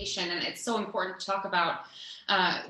conversation, and it's so important to talk about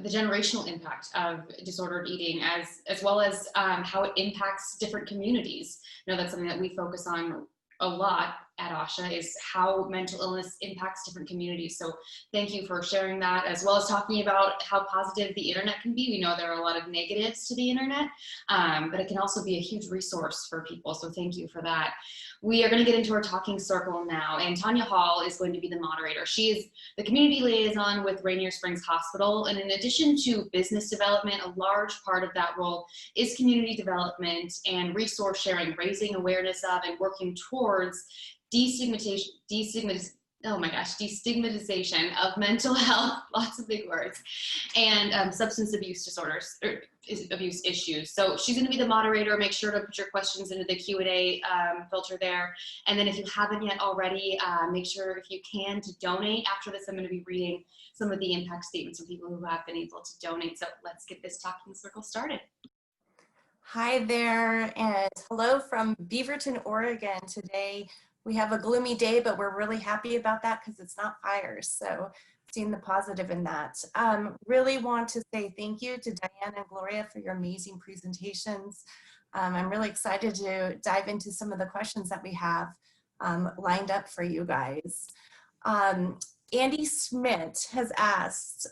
the generational impact of disordered eating, as well as how it impacts different communities. You know, that's something that we focus on a lot at ASHA, is how mental illness impacts different communities. So thank you for sharing that, as well as talking about how positive the internet can be. We know there are a lot of negatives to the internet, but it can also be a huge resource for people. So thank you for that. We are going to get into our talking circle now, and Tanya Hall is going to be the moderator. She is the community liaison with Rainier Springs Hospital, and in addition to business development, a large part of that role is community development and resource sharing, raising awareness of and working towards destigmatization of mental health, lots of big words, and substance abuse disorders, or abuse issues. So she's going to be the moderator. Make sure to put your questions into the Q&A filter there. And then if you haven't yet already, make sure, if you can, to donate. After this, I'm going to be reading some of the impact statements from people who have been able to donate. So let's get this talking circle started. Hi there, and hello from Beaverton, Oregon. Today we have a gloomy day, but we're really happy about that because it's not fires. So seeing the positive in that. Really want to say thank you to Diane and Gloria for your amazing presentations. I'm really excited to dive into some of the questions that we have lined up for you guys. Andy Schmidt has asked,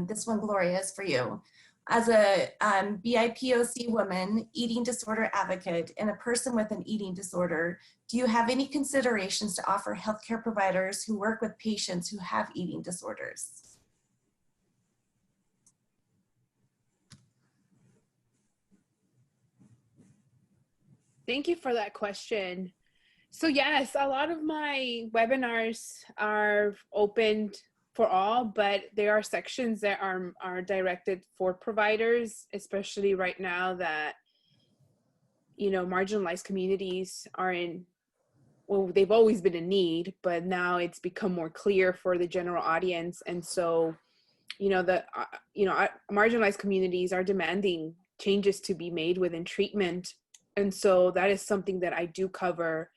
this one, Gloria, is for you. As a BIPOC woman, eating disorder advocate, and a person with an eating disorder, do you have any considerations to offer healthcare providers who work with patients who have eating disorders? Thank you for that question. So yes, a lot of my webinars are opened for all, but there are sections that are directed for providers, especially right now that, you know, marginalized communities are in, well, they've always been in need, but now it's become more clear for the general audience. And so, you know, marginalized communities are demanding changes to be made within treatment. And so that is something that I do cover.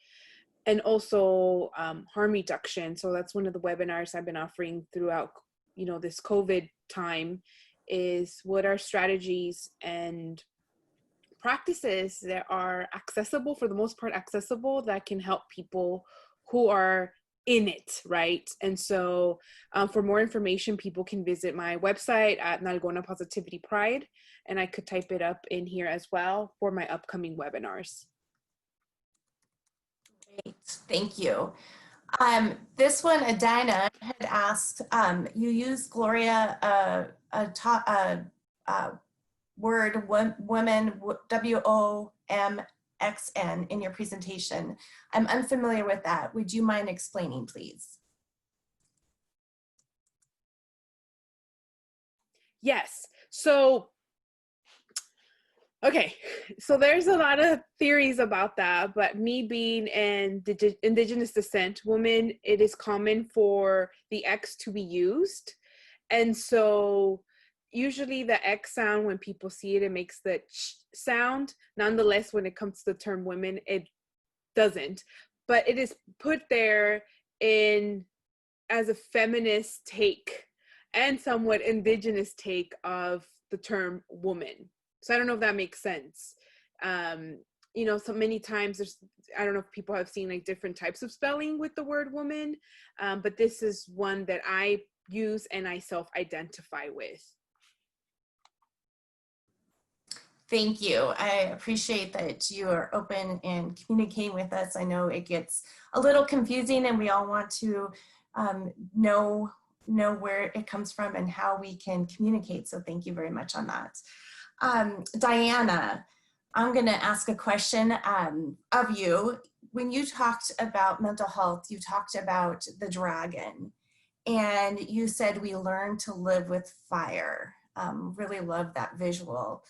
And also harm reduction. So that's one of the webinars I've been offering throughout, you know, this COVID time, is what are strategies and practices that are accessible, for the most part accessible, that can help people who are in it, right? And so for more information, people can visit my website at Nalgona Positivity Pride, and I could type it up in here as well for my upcoming webinars. Great, thank you. This one, Adina had asked, you used, Gloria, word women, WOMXN, in your presentation. I'm unfamiliar with that. Would you mind explaining, please? Yes, so okay, so there's a lot of theories about that, but me being an indigenous descent woman, it is common for the X to be used. And so usually the X sound, when people see it, it makes the ch sound. Nonetheless, when it comes to the term women, it doesn't. But it is put there in as a feminist take and somewhat indigenous take of the term woman. So I don't know if that makes sense. You know, so many times there's, I don't know if people have seen like different types of spelling with the word woman, but this is one that I use and I self-identify with. Thank you. I appreciate that you are open and communicating with us. I know it gets a little confusing and we all want to know where it comes from and how we can communicate. So thank you very much on that. Diana, I'm going to ask a question of you. When you talked about mental health, you talked about the dragon, and you said we learn to live with fire. Really love that visual.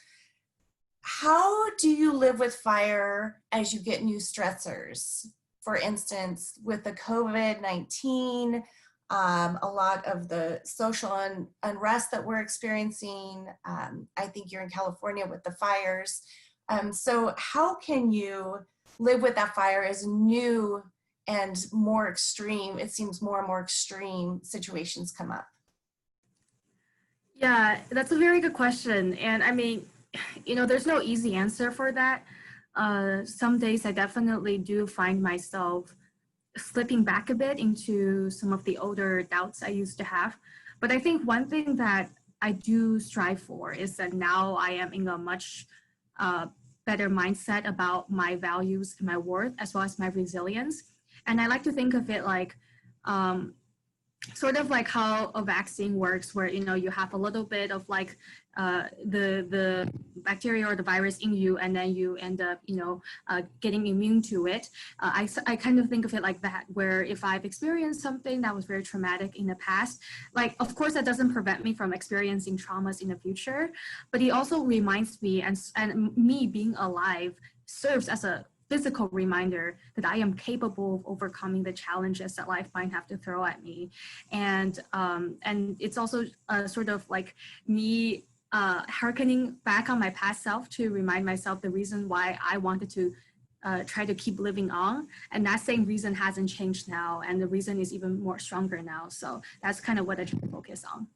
How do you live with fire as you get new stressors? For instance, with the COVID-19, a lot of the social unrest that we're experiencing. I think you're in California with the fires. So how can you live with that fire as new and more extreme, it seems more and more extreme situations come up? Yeah, that's a very good question. And I mean, there's no easy answer for that. Some days I definitely do find myself slipping back a bit into some of the older doubts I used to have. But I think one thing that I do strive for is that now I am in a much better mindset about my values and my worth, as well as my resilience. And I like to think of it like, sort of like how a vaccine works, where you have a little bit of like the bacteria or the virus in you, and then you end up getting immune to it. I kind of think of it like that, where if I've experienced something that was very traumatic in the past, like of course that doesn't prevent me from experiencing traumas in the future, but it also reminds me, and me being alive serves as a physical reminder that I am capable of overcoming the challenges that life might have to throw at me. And it's also sort of like me hearkening back on my past self to remind myself the reason why I wanted to try to keep living on. And that same reason hasn't changed now. And the reason is even more stronger now. So that's kind of what I try to focus on.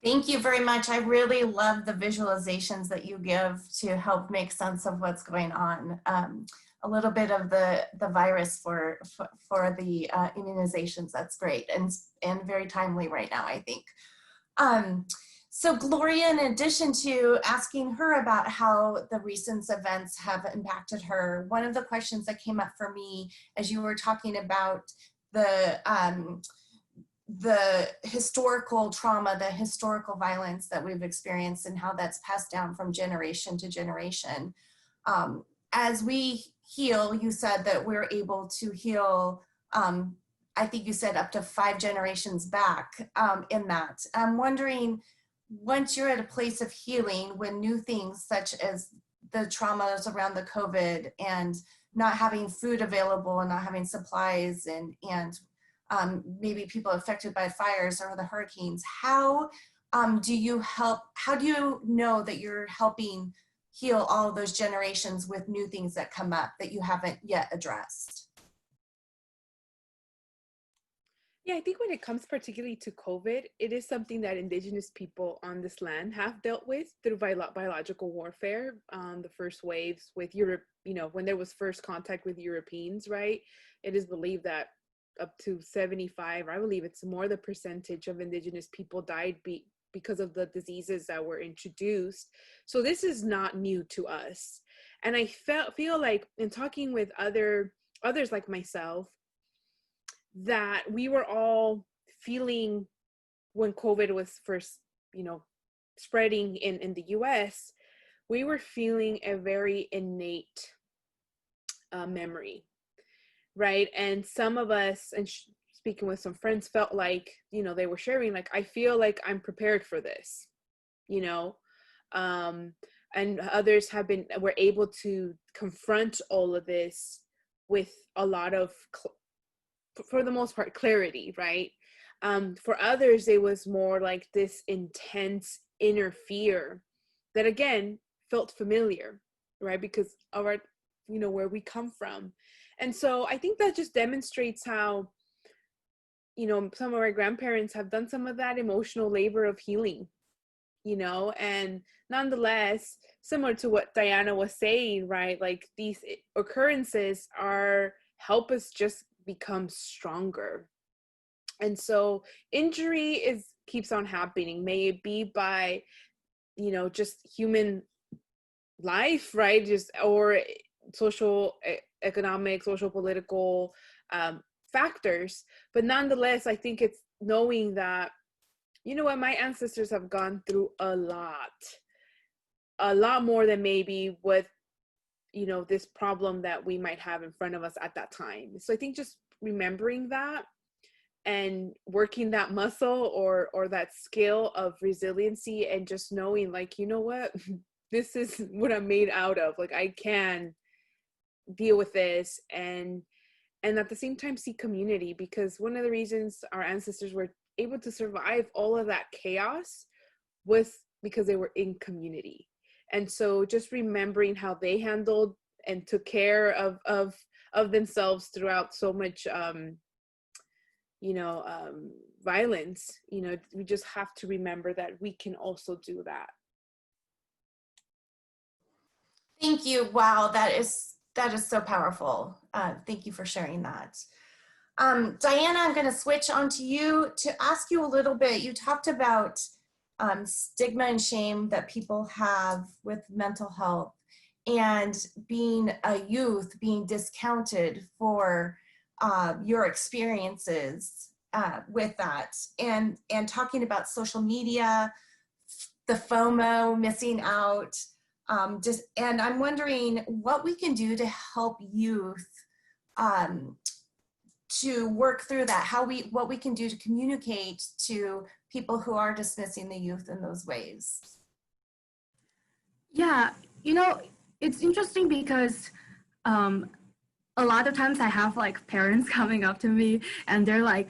Thank you very much. I really love the visualizations that you give to help make sense of what's going on. A little bit of the virus for the immunizations. That's great and very timely right now, I think. So Gloria, in addition to asking her about how the recent events have impacted her, one of the questions that came up for me as you were talking about the historical trauma, the historical violence that we've experienced and how that's passed down from generation to generation. As we heal, you said that we're able to heal, I think you said up to 5 generations back in that. I'm wondering, once you're at a place of healing, when new things such as the traumas around the COVID and not having food available and not having supplies and maybe people affected by fires or the hurricanes, how do you know that you're helping heal all of those generations with new things that come up that you haven't yet addressed? Yeah, I think when it comes particularly to COVID, it is something that Indigenous people on this land have dealt with through biological warfare. The first waves with Europe, when there was first contact with Europeans, right? It is believed that up to 75, I believe it's more, the percentage of Indigenous people died because of the diseases that were introduced. So this is not new to us. And I feel like in talking with others like myself, that we were all feeling when COVID was first, spreading in the US, we were feeling a very innate memory. Right. And some of us, and speaking with some friends, felt like, they were sharing, like, I feel like I'm prepared for this, and others were able to confront all of this with a lot of, for the most part, clarity. Right. For others, it was more like this intense inner fear that, again, felt familiar, right? Because of our, where we come from. And so I think that just demonstrates how, some of our grandparents have done some of that emotional labor of healing, and nonetheless, similar to what Diana was saying, right? Like, these occurrences help us just become stronger. And so injury keeps on happening. May it be by, just human life, right? Or social, economic, social, political factors. But nonetheless, I think it's knowing that, my ancestors have gone through a lot more than maybe what, this problem that we might have in front of us at that time. So I think just remembering that and working that muscle or that skill of resiliency, and just knowing, like, what, this is what I'm made out of. Like, I can deal with this, and at the same time see community, because one of the reasons our ancestors were able to survive all of that chaos was because they were in community. And so just remembering how they handled and took care of of themselves throughout so much, violence. We just have to remember that we can also do that. Thank you. Wow, that is so powerful. Thank you for sharing that. Diana, I'm going to switch on to you to ask you a little bit. You talked about stigma and shame that people have with mental health, and being a youth being discounted for your experiences with that, and talking about social media, the FOMO, missing out. And I'm wondering what we can do to help youth to work through that, what we can do to communicate to people who are dismissing the youth in those ways. Yeah, it's interesting because a lot of times I have like parents coming up to me and they're like,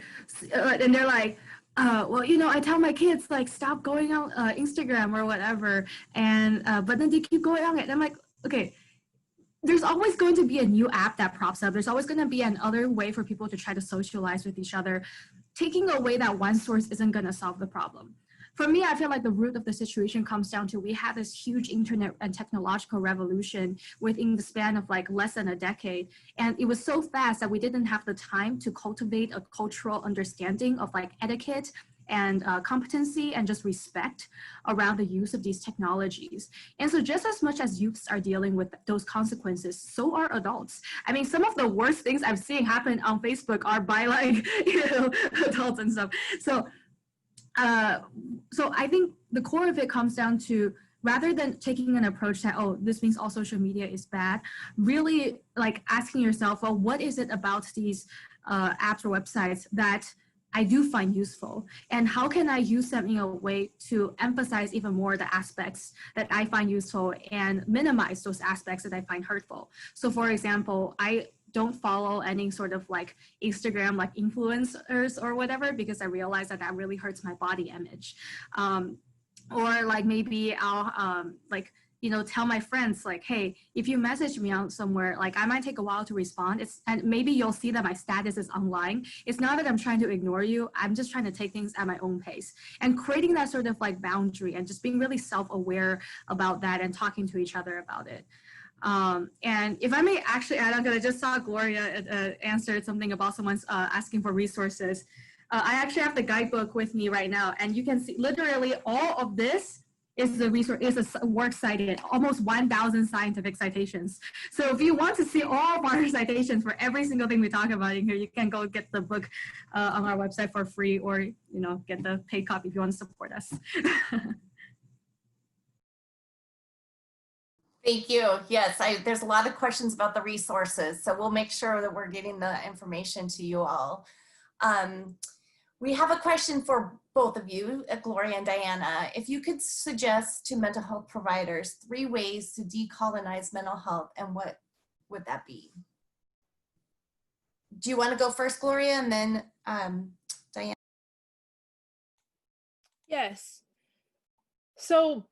well, I tell my kids like stop going on Instagram or whatever, and but then they keep going on it. And I'm like, okay, there's always going to be a new app that props up. There's always going to be another way for people to try to socialize with each other. Taking away that one source isn't going to solve the problem. For me, I feel like the root of the situation comes down to we had this huge internet and technological revolution within the span of like less than a decade. And it was so fast that we didn't have the time to cultivate a cultural understanding of like etiquette and competency and just respect around the use of these technologies. And so just as much as youths are dealing with those consequences, so are adults. I mean, some of the worst things I've seen happen on Facebook are by like, adults and stuff. So I think the core of it comes down to, rather than taking an approach that, oh, this means all social media is bad, really like asking yourself, well, what is it about these apps or websites that I do find useful? And how can I use them in a way to emphasize even more the aspects that I find useful and minimize those aspects that I find hurtful? So for example, I don't follow any sort of like Instagram like influencers or whatever, because I realize that really hurts my body image. Or like maybe I'll tell my friends like, hey, if you message me out somewhere, like I might take a while to respond. And maybe you'll see that my status is online. It's not that I'm trying to ignore you. I'm just trying to take things at my own pace, and creating that sort of like boundary and just being really self-aware about that and talking to each other about it. And if I may actually add on, because I just saw Gloria answered something about someone's asking for resources. I actually have the guidebook with me right now, and you can see literally all of this is a resource, is a work cited, almost 1,000 scientific citations. So if you want to see all of our citations for every single thing we talk about in here, you can go get the book on our website for free, or get the paid copy if you want to support us. Thank you. Yes, there's a lot of questions about the resources, so we'll make sure that we're getting the information to you all. We have a question for both of you, Gloria and Diana. If you could suggest to mental health providers 3 ways to decolonize mental health, and what would that be? Do you want to go first, Gloria, and then Diana? Yes. So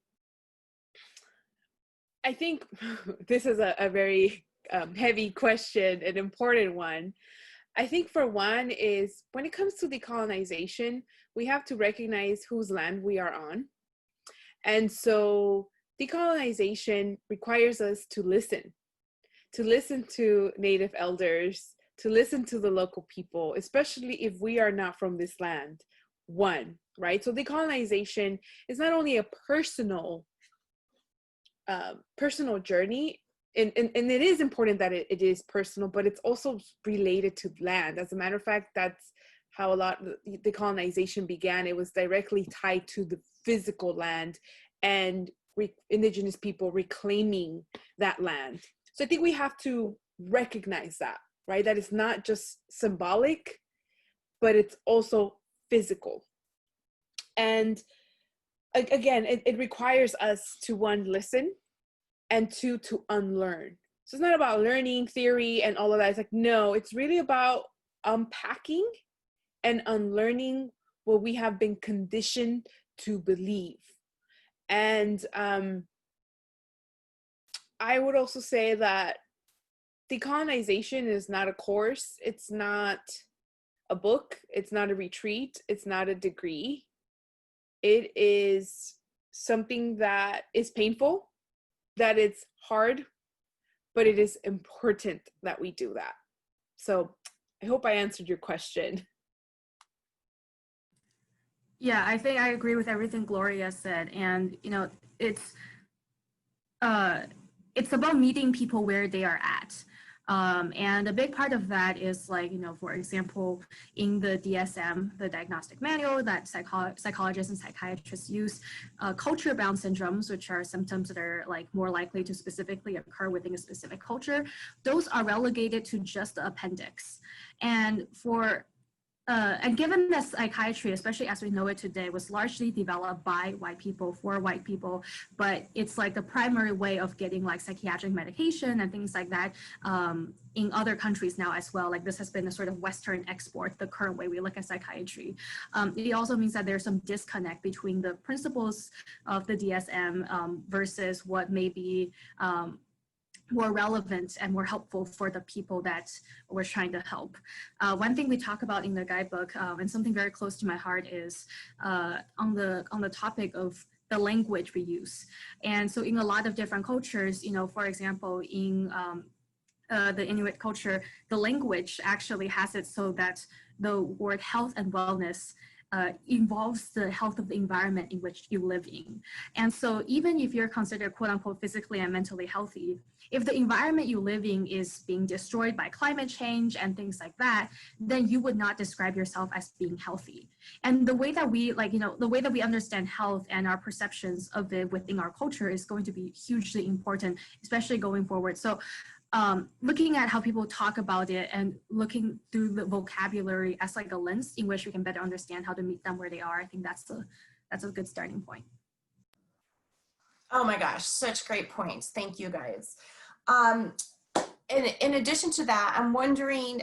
I think this is a very heavy question, an important one. I think for one is, when it comes to decolonization, we have to recognize whose land we are on. And so decolonization requires us to listen to Native elders, to listen to the local people, especially if we are not from this land, right? So decolonization is not only a personal journey, and it is important that it is personal, but it's also related to land. As a matter of fact, that's how a lot of the colonization began. It was directly tied to the physical land and indigenous people reclaiming that land. So I think we have to recognize that, right? That it's not just symbolic, but it's also physical. And again, it requires us to, 1, listen, and 2, to unlearn. So it's not about learning theory and all of that. It's like, no, it's really about unpacking and unlearning what we have been conditioned to believe. And I would also say that decolonization is not a course. It's not a book. It's not a retreat. It's not a degree. It is something that is painful, that it's hard, but it is important that we do that. So I hope I answered your question. Yeah, I think I agree with everything Gloria said. And, you know, it's about meeting people where they are at. And a big part of that is, like, you know, for example, in the DSM, the diagnostic manual that psychologists and psychiatrists use, culture-bound syndromes, which are symptoms that are like more likely to specifically occur within a specific culture, those are relegated to just the appendix. And and given that psychiatry, especially as we know it today, was largely developed by white people for white people, but it's like the primary way of getting like psychiatric medication and things like that in other countries now as well. Like this has been a sort of Western export, the current way we look at psychiatry. It also means that there's some disconnect between the principles of the DSM versus what may be more relevant and more helpful for the people that we're trying to help. One thing we talk about in the guidebook, and something very close to my heart, is on the topic of the language we use. And so in a lot of different cultures, you know, for example, in the Inuit culture, the language actually has it so that the word health and wellness involves the health of the environment in which you live in. And so even if you're considered quote unquote physically and mentally healthy, if the environment you live in is being destroyed by climate change and things like that, then you would not describe yourself as being healthy. And the way that we, like, you know, the way that we understand health and our perceptions of it within our culture is going to be hugely important, especially going forward. So looking at how people talk about it and looking through the vocabulary as like a lens in which we can better understand how to meet them where they are, I think that's a good starting point. Oh my gosh, such great points. Thank you guys. In addition to that, I'm wondering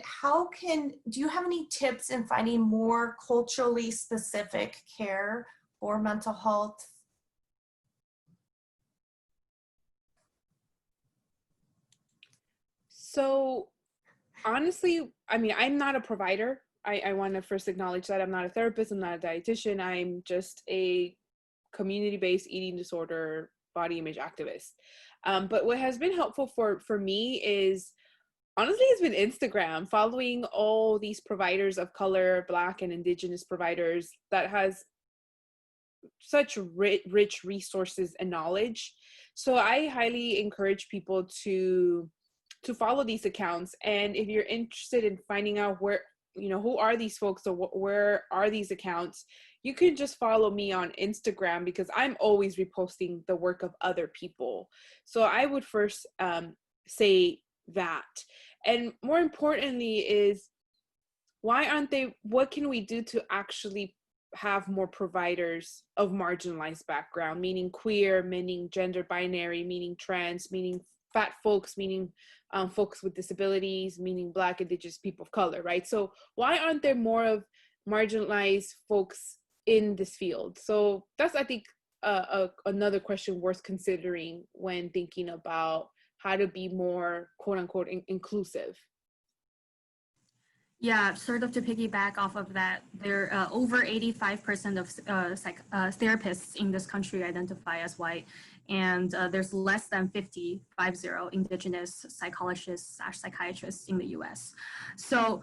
do you have any tips in finding more culturally specific care for mental health? So honestly, I mean, I'm not a provider. I want to first acknowledge that I'm not a therapist. I'm not a dietitian. I'm just a community-based eating disorder body image activist. But what has been helpful for me is, honestly, it's been Instagram, following all these providers of color, Black and Indigenous providers that has such rich resources and knowledge. So I highly encourage people to follow these accounts. And if you're interested in finding out where, you know, who are these folks or where are these accounts, you can just follow me on Instagram, because I'm always reposting the work of other people. So I would first say that. And more importantly is, what can we do to actually have more providers of marginalized background, meaning queer, meaning gender binary, meaning trans, meaning fat folks, meaning folks with disabilities, meaning Black, Indigenous, people of color, right? So why aren't there more of marginalized folks in this field? So that's, I think, another question worth considering when thinking about how to be more quote unquote inclusive. Yeah, sort of to piggyback off of that, there over 85% of therapists in this country identify as white, and there's less than 50 Indigenous psychologists / psychiatrists in the US. So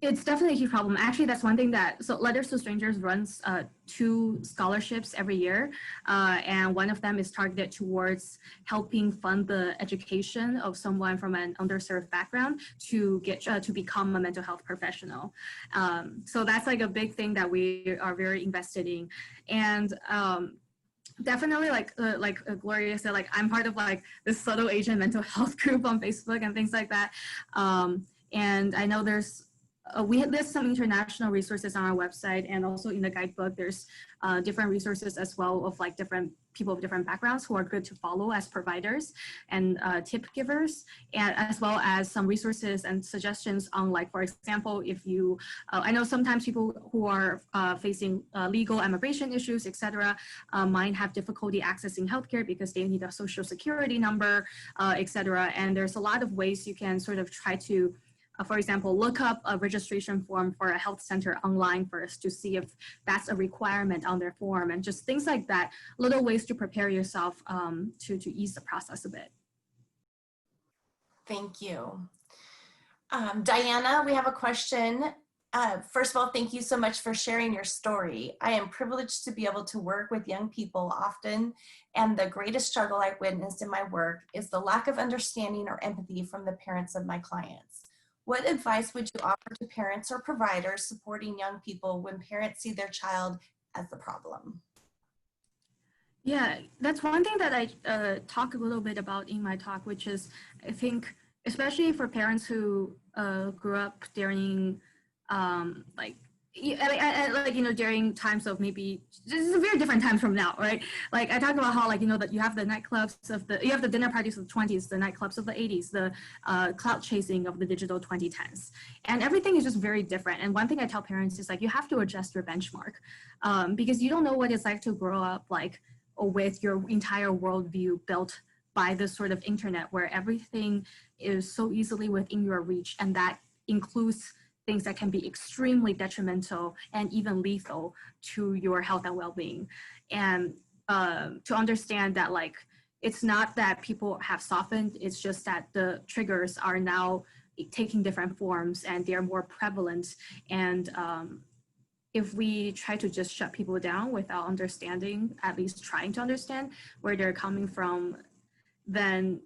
it's definitely a huge problem. Actually, that's one thing so Letters to Strangers runs 2 scholarships every year, and one of them is targeted towards helping fund the education of someone from an underserved background to get to become a mental health professional. So that's like a big thing that we are very invested in. And definitely, like Gloria said, like I'm part of like this subtle Asian mental health group on Facebook and things like that. And I know there's we list some international resources on our website, and also in the guidebook, there's different resources as well of like different people of different backgrounds who are good to follow as providers and tip givers, and as well as some resources and suggestions on, like, for example, if you, I know sometimes people who are facing legal immigration issues, etc., might have difficulty accessing healthcare because they need a social security number, etc. And there's a lot of ways you can sort of try to, for example, look up a registration form for a health center online first to see if that's a requirement on their form, and just things like that, little ways to prepare yourself to ease the process a bit. Thank you. Diana, we have a question. First of all, thank you so much for sharing your story. I am privileged to be able to work with young people often, and the greatest struggle I've witnessed in my work is the lack of understanding or empathy from the parents of my clients. What advice would you offer to parents or providers supporting young people when parents see their child as the problem? Yeah, that's one thing that I talk a little bit about in my talk, which is, I think, especially for parents who grew up during during times of, maybe this is a very different times from now, right? Like, I talk about how, like, that you have the nightclubs of you have the dinner parties of the 20s, the nightclubs of the 80s, the clout chasing of the digital 2010s, and everything is just very different. And one thing I tell parents is, like, you have to adjust your benchmark, because you don't know what it's like to grow up like with your entire worldview built by this sort of internet where everything is so easily within your reach, and that includes things that can be extremely detrimental and even lethal to your health and well-being. And to understand that, like, it's not that people have softened, it's just that the triggers are now taking different forms and they're more prevalent. And if we try to just shut people down without understanding, at least trying to understand where they're coming from, then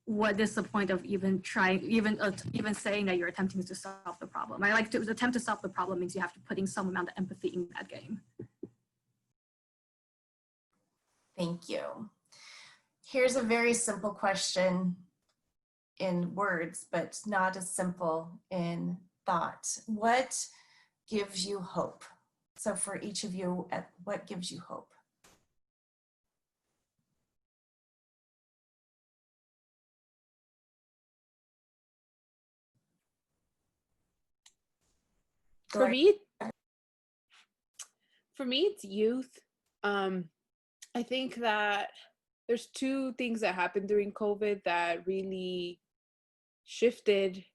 what is the point of even trying, even saying that you're attempting to solve the problem? I like to attempt to solve the problem means you have to put in some amount of empathy in that game. Thank you. Here's a very simple question in words, but not as simple in thought. What gives you hope? So for each of you, what gives you hope? For me, it's youth. I think that there's two things that happened during COVID that really shifted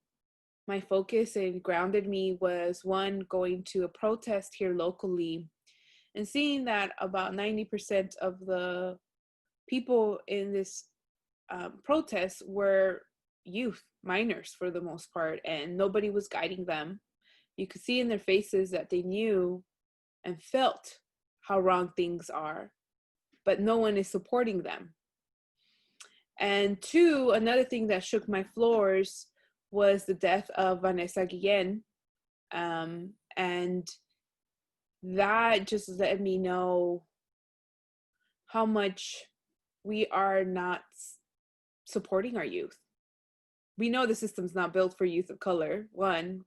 my focus and grounded me. Was one, going to a protest here locally and seeing that about 90% of the people in this protest were youth, minors for the most part, and nobody was guiding them. You could see in their faces that they knew and felt how wrong things are, but no one is supporting them. And two, another thing that shook my floors was the death of Vanessa Guillen. And that just let me know how much we are not supporting our youth. We know the system's not built for youth of color, one.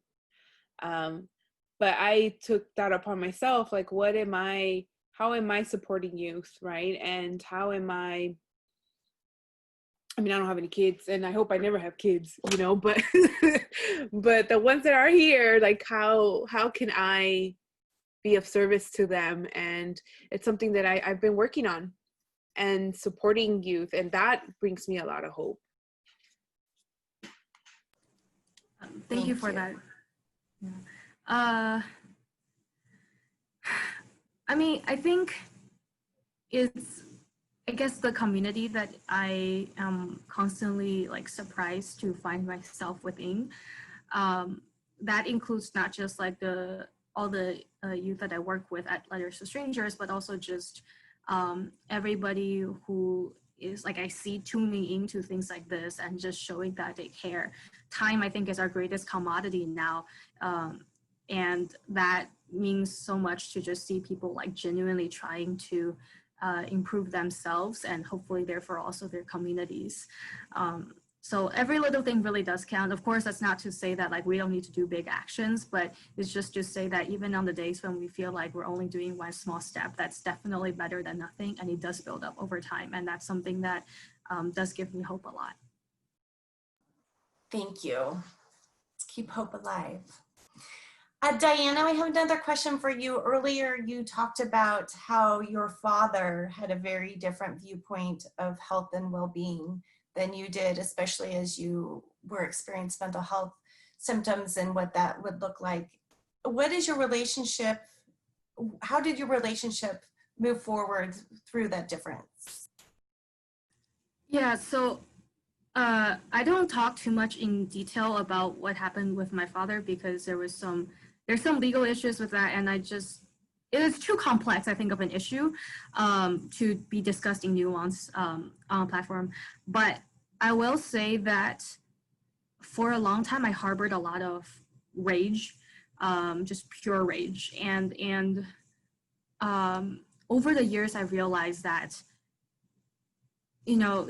But I took that upon myself, like, how am I supporting youth, right? And how am I don't have any kids, and I hope I never have kids, but but the ones that are here, like, how can I be of service to them? And it's something that I've been working on and supporting youth, and that brings me a lot of hope. Thank you for that. Yeah. I think it's, I guess, the community that I am constantly, like, surprised to find myself within. That includes not just, like, all the youth that I work with at Letters to Strangers, but also just everybody who is, like, I see tuning into things like this and just showing that they care. Time, I think, is our greatest commodity now. And that means so much to just see people, like, genuinely trying to improve themselves and hopefully therefore also their communities. So every little thing really does count. Of course, that's not to say that like we don't need to do big actions, but it's just to say that even on the days when we feel like we're only doing one small step, that's definitely better than nothing, and it does build up over time. And that's something that does give me hope a lot. Thank you. Let's keep hope alive. Diana, I have another question for you. Earlier, you talked about how your father had a very different viewpoint of health and well-being than you did, especially as you were experiencing mental health symptoms and what that would look like. What is your relationship? How did your relationship move forward through that difference? Yeah, so I don't talk too much in detail about what happened with my father because there's some legal issues with that, and it is too complex, I think, of an issue to be discussed in nuance on a platform. But I will say that for a long time, I harbored a lot of rage, just pure rage. And over the years, I realized that, you know,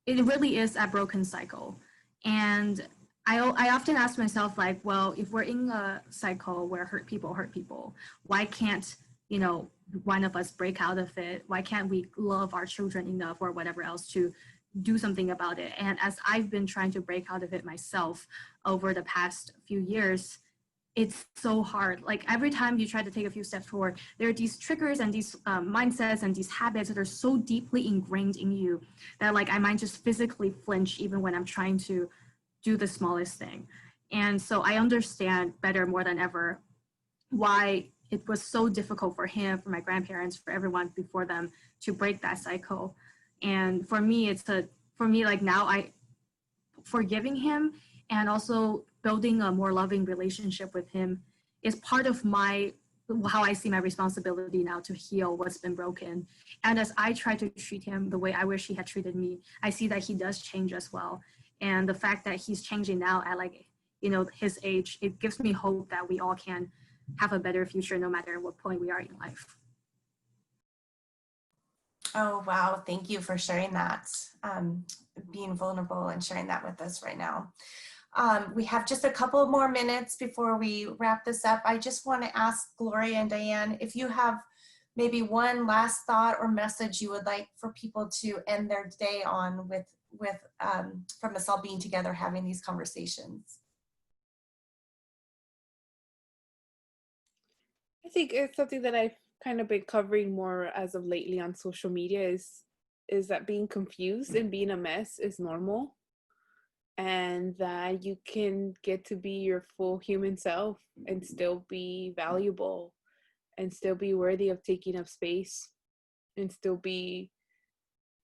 it really is a broken cycle. And I often ask myself, like, well, if we're in a cycle where hurt people, why can't, you know, one of us break out of it? Why can't we love our children enough or whatever else to do something about it? And as I've been trying to break out of it myself over the past few years, it's so hard. Like every time you try to take a few steps forward, there are these triggers and these mindsets and these habits that are so deeply ingrained in you that like I might just physically flinch even when I'm trying to do the smallest thing. And so I understand better more than ever why it was so difficult for him, for my grandparents, for everyone before them to break that cycle. And for me, like now forgiving him and also building a more loving relationship with him is part of how I see my responsibility now to heal what's been broken. And as I try to treat him the way I wish he had treated me, I see that he does change as well. And the fact that he's changing now at like, you know, his age, it gives me hope that we all can have a better future no matter what point we are in life. Oh, wow. Thank you for sharing that, being vulnerable and sharing that with us right now. We have just a couple more minutes before we wrap this up. I just want to ask Gloria and Diane if you have maybe one last thought or message you would like for people to end their day on with from us all being together having these conversations. I think it's something that I've kind of been covering more as of lately on social media is that being confused and being a mess is normal, and that you can get to be your full human self and still be valuable and still be worthy of taking up space and still be,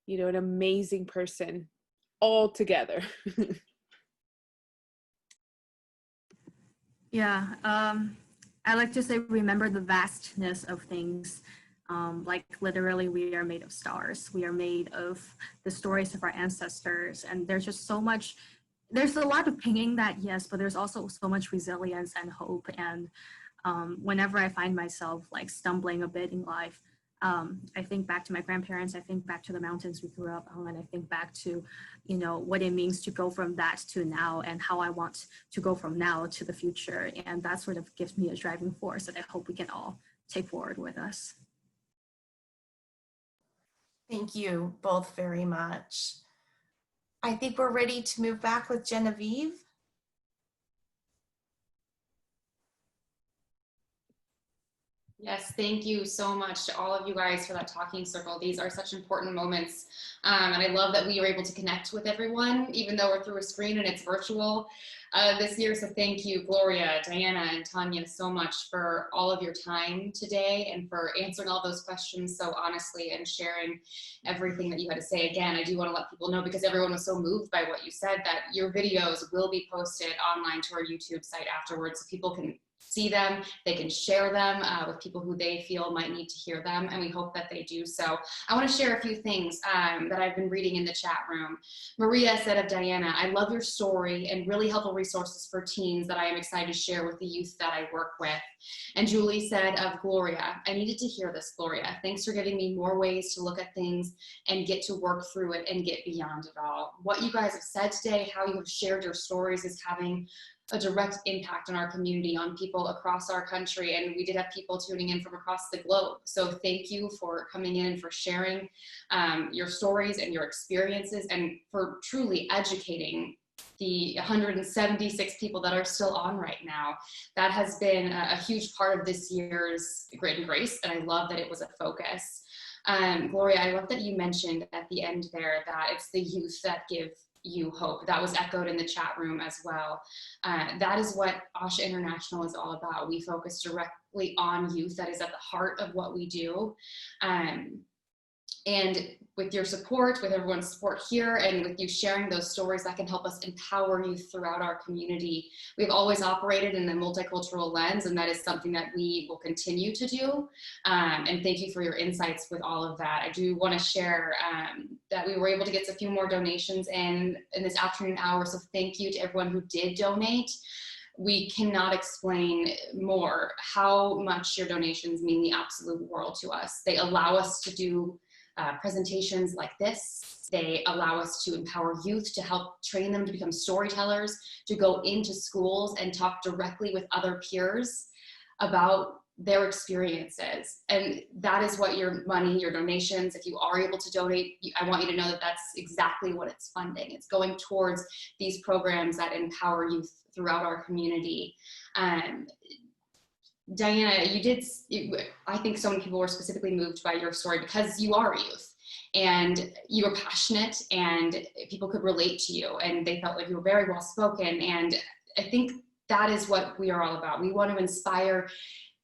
you know, an amazing person all together. Yeah, I like to say, remember the vastness of things. Like literally we are made of stars. We are made of the stories of our ancestors. And there's just so much, there's a lot of pinging that, yes, but there's also so much resilience and hope. And whenever I find myself like stumbling a bit in life, I think back to my grandparents, I think back to the mountains we grew up on, and I think back to, you know, what it means to go from that to now and how I want to go from now to the future. And that sort of gives me a driving force that I hope we can all take forward with us. Thank you both very much. I think we're ready to move back with Genevieve. Yes, thank you so much to all of you guys for that talking circle. These are such important moments. And I love that we were able to connect with everyone, even though we're through a screen and it's virtual this year. So thank you, Gloria, Diana, and Tanya, so much for all of your time today and for answering all those questions so honestly and sharing everything that you had to say. Again, I do want to let people know, because everyone was so moved by what you said, that your videos will be posted online to our YouTube site afterwards, so people can see them, they can share them with people who they feel might need to hear them, and we hope that they do so. I want to share a few things that I've been reading in the chat room. Maria said of Diana, I love your story and really helpful resources for teens that I am excited to share with the youth that I work with. And Julie said of Gloria, I needed to hear this, Gloria. Thanks for giving me more ways to look at things and get to work through it and get beyond it all. What you guys have said today, how you have shared your stories is having a direct impact on our community, on people across our country. And we did have people tuning in from across the globe. So thank you for coming in and for sharing your stories and your experiences, and for truly educating the 176 people that are still on right now. That has been a huge part of this year's Grit and Grace, and I love that it was a focus. Gloria, I love that you mentioned at the end there that it's the youth that give you hope. That was echoed in the chat room as well. That is what ASHA International is all about. We focus directly on youth. That is at the heart of what we do. And with your support, with everyone's support here, and with you sharing those stories, that can help us empower youth throughout our community. We've always operated in a multicultural lens, and that is something that we will continue to do. And thank you for your insights with all of that. I do want to share that we were able to get a few more donations in this afternoon hour, so thank you to everyone who did donate. We cannot explain more how much your donations mean the absolute world to us. They allow us to do presentations like this. They allow us to empower youth, to help train them to become storytellers, to go into schools and talk directly with other peers about their experiences. And that is what your money, your donations, if you are able to donate, I want you to know that that's exactly what it's funding. It's going towards these programs that empower youth throughout our community. Diana, I think so many people were specifically moved by your story because you are a youth and you were passionate and people could relate to you and they felt like you were very well spoken. And I think that is what we are all about. We want to inspire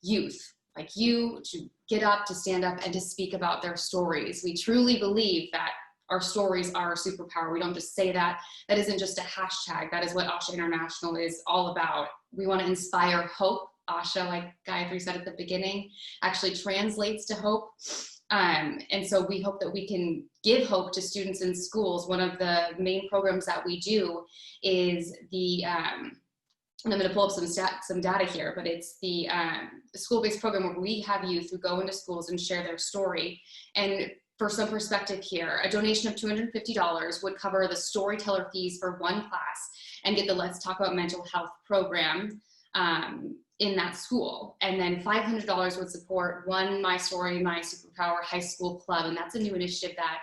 youth like you to get up, to stand up, and to speak about their stories. We truly believe that our stories are our superpower. We don't just say that. That isn't just a hashtag. That is what ASHA International is all about. We want to inspire hope. ASHA, like Gayatri said at the beginning, actually translates to hope. And so we hope that we can give hope to students in schools. One of the main programs that we do is the, and I'm going to pull up some data here, but it's the school-based program where we have youth who go into schools and share their story. And for some perspective here, a donation of $250 would cover the storyteller fees for one class and get the Let's Talk About Mental Health program in that school. And then $500 would support one My Story, My Superpower high school club. And that's a new initiative that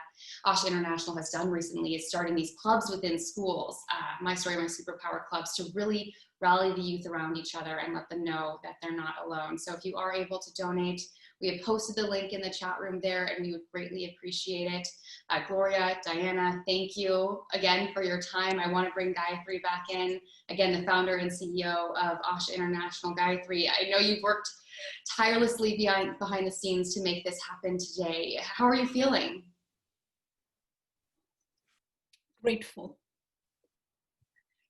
ASHA International has done recently, is starting these clubs within schools, My Story, My Superpower clubs, to really rally the youth around each other and let them know that they're not alone. So if you are able to donate, we have posted the link in the chat room there and we would greatly appreciate it. Gloria, Diana, thank you again for your time. I want to bring Gayatri back in. Again, the founder and CEO of ASHA International. Gayatri, I know you've worked tirelessly behind the scenes to make this happen today. How are you feeling? Grateful.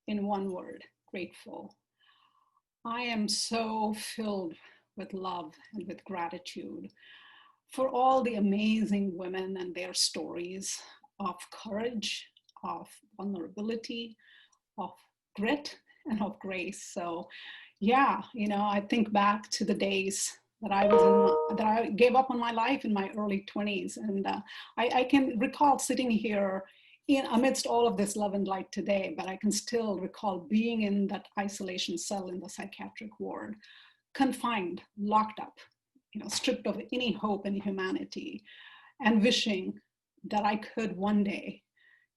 In one word, grateful. I am so filled with love and with gratitude for all the amazing women and their stories of courage, of vulnerability, of grit, and of grace. So yeah, you know, I think back to the days that I gave up on my life in my early 20s. And I can recall sitting here amidst all of this love and light today, but I can still recall being in that isolation cell in the psychiatric ward, confined, locked up, you know, stripped of any hope in humanity, and wishing that I could one day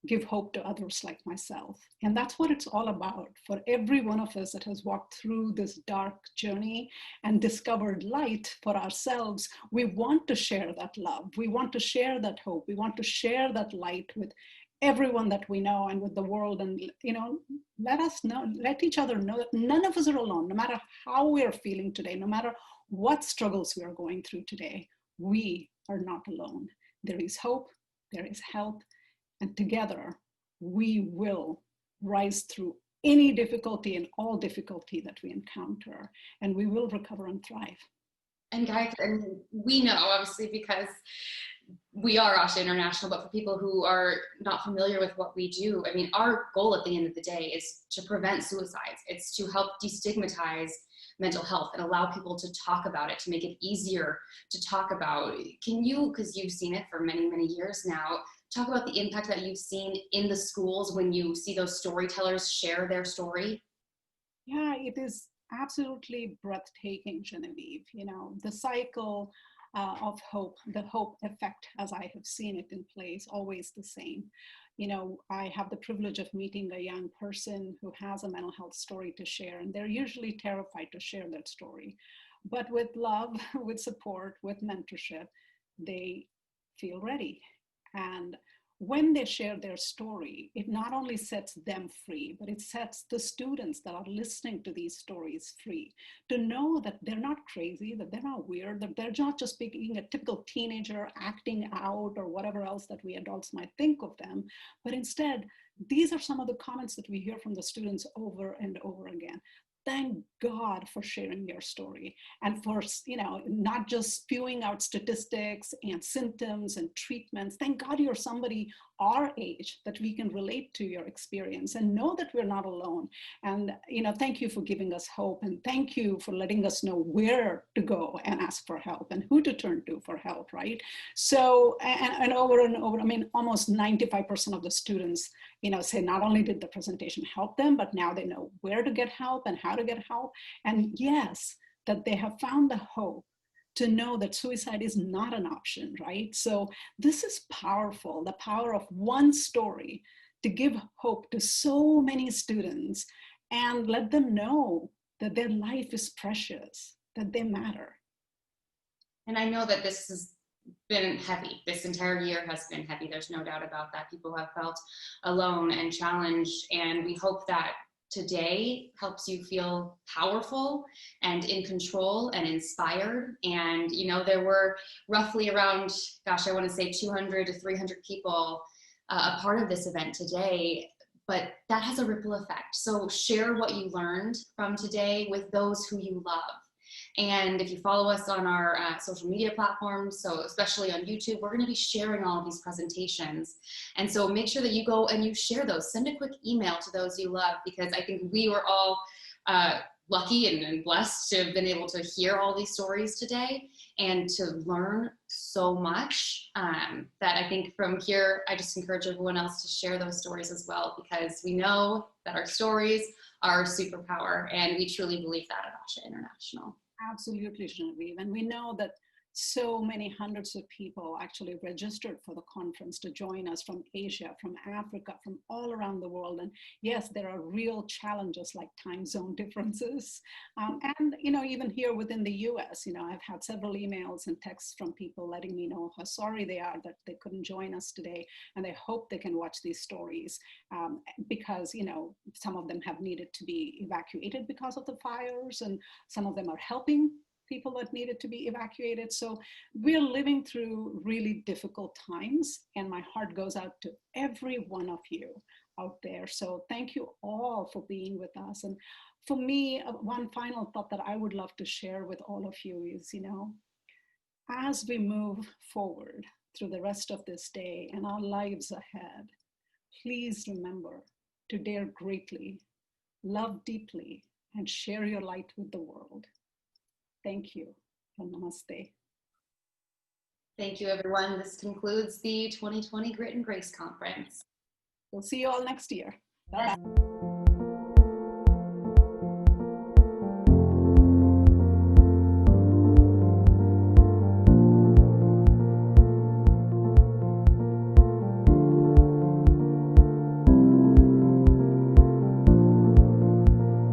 give hope to others like myself. And that's what it's all about. For every one of us that has walked through this dark journey and discovered light for ourselves, we want to share that love. We want to share that hope. We want to share that light with everyone that we know and with the world. And, you know, let each other know that none of us are alone, no matter how we're feeling today, no matter what struggles we are going through today, we are not alone. There is hope, there is help, and together we will rise through any difficulty and all difficulty that we encounter, and we will recover and thrive. And guys, and we know, obviously, because we are Asha International, but for people who are not familiar with what we do, I mean, our goal at the end of the day is to prevent suicides. It's to help destigmatize mental health and allow people to talk about it, to make it easier to talk about. Can you, because you've seen it for many, many years now, talk about the impact that you've seen in the schools when you see those storytellers share their story? Yeah, it is absolutely breathtaking, Genevieve. You know, the cycle of hope, the hope effect, as I have seen it in place, always the same. You know, I have the privilege of meeting a young person who has a mental health story to share, and they're usually terrified to share that story. But with love, with support, with mentorship, they feel ready. And when they share their story, it not only sets them free, but it sets the students that are listening to these stories free, to know that they're not crazy, that they're not weird, that they're not just being a typical teenager acting out or whatever else that we adults might think of them, but instead, these are some of the comments that we hear from the students over and over again. Thank God for sharing your story and for, you know, not just spewing out statistics and symptoms and treatments. Thank God you're somebody our age that we can relate to your experience and know that we're not alone. And, you know, thank you for giving us hope, and thank you for letting us know where to go and ask for help and who to turn to for help, right? So, and over, I mean, almost 95% of the students, you know, say not only did the presentation help them, but now they know where to get help and how to get help. And yes, that they have found the hope to know that suicide is not an option, right? So this is powerful, the power of one story to give hope to so many students and let them know that their life is precious, that they matter. And I know that this has been heavy. This entire year has been heavy. There's no doubt about that. People have felt alone and challenged, and we hope that today helps you feel powerful and in control and inspired. And, you know, there were roughly around, gosh, I want to say 200 to 300 people a part of this event today, but that has a ripple effect. So share what you learned from today with those who you love. And if you follow us on our social media platforms, so especially on YouTube, we're going to be sharing all of these presentations. And so make sure that you go and you share those. Send a quick email to those you love, because I think we were all lucky and blessed to have been able to hear all these stories today and to learn so much that I think from here, I just encourage everyone else to share those stories as well, because we know that our stories are our superpower, and we truly believe that at Asha International. Absolutely, Genevieve. And we know that so many hundreds of people actually registered for the conference to join us from Asia, from Africa, from all around the world. And yes, there are real challenges like time zone differences. And, you know, even here within the US, you know, I've had several emails and texts from people letting me know how sorry they are that they couldn't join us today. And they hope they can watch these stories because, you know, some of them have needed to be evacuated because of the fires, and some of them are helping people that needed to be evacuated. So we're living through really difficult times, and my heart goes out to every one of you out there. So thank you all for being with us. And for me, one final thought that I would love to share with all of you is, you know, as we move forward through the rest of this day and our lives ahead, please remember to dare greatly, love deeply, and share your light with the world. Thank you, and namaste. Thank you, everyone. This concludes the 2020 Grit and Grace Conference. We'll see you all next year. Bye-bye.